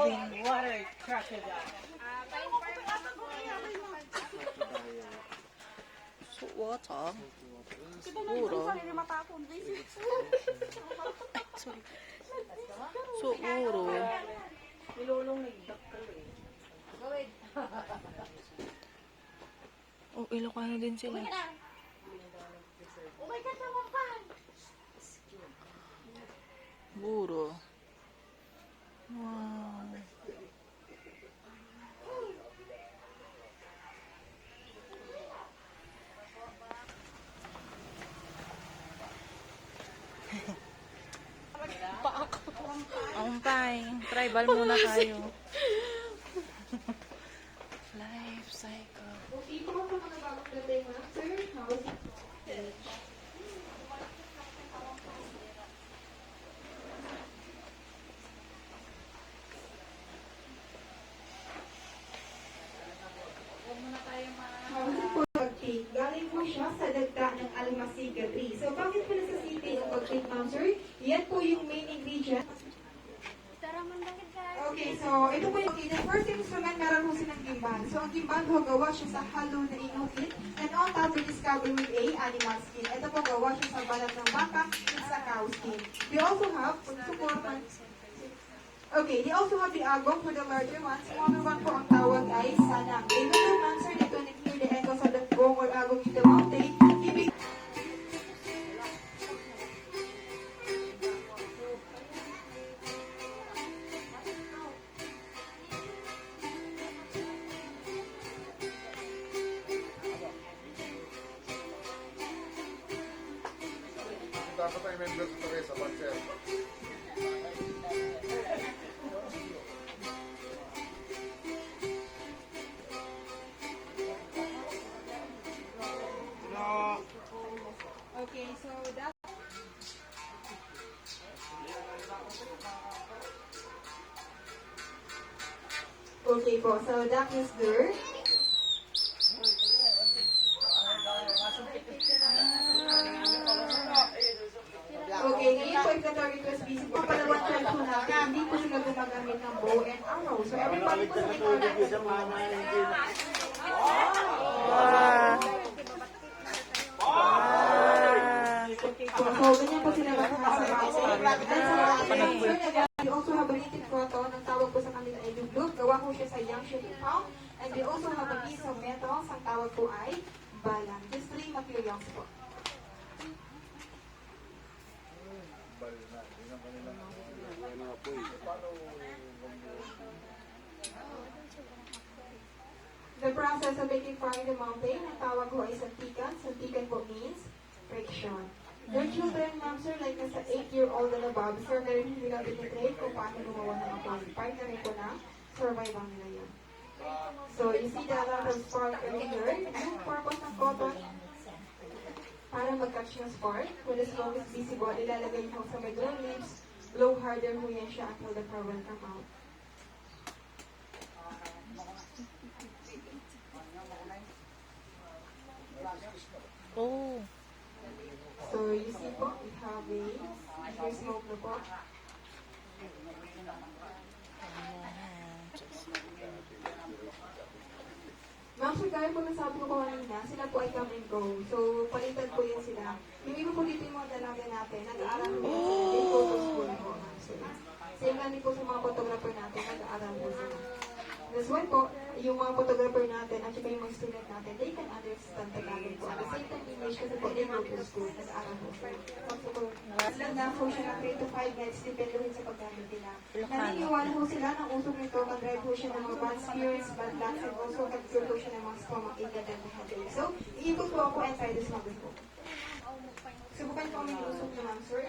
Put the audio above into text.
living water crocodile. Salt water? Siguro. Ay, sorry. Salt water. Nilulong nagdakal eh. Oh, Ilocano din sila. Buro. Wow. Ampay. Tribal muna tayo. Life cycle. Galing po siya sa dagta ng Almasiga tree. So, bakit po necessity ng pag-cake, ma'am, sir? Yan po yung main ingredient. Okay, so, ito po yung the first instrument, meron po silang gimbal. So, ang gimbal po, gawa siya sa halo na inukit. And on top, it is covered with a animal skin. Ito po, gawa siya sa balat ng baka at sa cow skin. We also have, okay, they also have the agong for the larger one. Smaller one po ang tawag ay sanang. They will answer the connect near the echoes of the gong or agong in the mountain. Ibig dapat ay member sa tayo sa pansel. okay, so that okay po, so that is good. Okay, ngayon po if the target was busy po, palawan try po natin, hindi po sila gumagamit ng bow and arrow. So everybody po sa may target. So, ganyan po sila we also have a knitted cotton, ang tawag po sa kanila ay luglug. Gawa po siya sa young shooting pound. And we also have a piece of metal, ang tawag po ay balang. Just 3 materials po. The process of making fire in the mountain, ang tawag po ay santikan. Santikan po means friction. Their children, ma'am, sir, like nasa 8-year-old and above, sir, na rin nila binitrade kung paano gumawa ng mga part na rin po na survival nila yun. So, you see the lot of spark earlier. Yung purpose ng cotton, para mag-catch yung spark. When the smoke is visible, ilalagay mo sa middle leaves, blow harder mo yan siya until the car will come out. Oh. So, you see po, we have a smoke na po. Ma'am, sir, gaya po ng sabi ko kanina, sila po ay come and go. So, palitan po yan sila. Yung iba po dito yung mga dalaga natin, nag-aaral po yan sila. They go to school po, ma'am, sir. Same lang din po sa mga photographer natin, nag-aaral po sila. That's why po, yung mga photographer natin at saka yung mga student natin, they can understand Tagalog po. At the same time, English kasi po, they go to school, nag-aaral po sila. Also po, lang po siya na 3 to 5 minutes, depende rin sa paggamit nila. Naniniwala po sila ng usok nito, mag-drive po siya ng mga bad spirits, bad lucks, and also mag-cure po siya ng mga stomach ache and headache. So, iikot po ako and try this one before. Subukan po kami yung usok niya, ma'am, sir.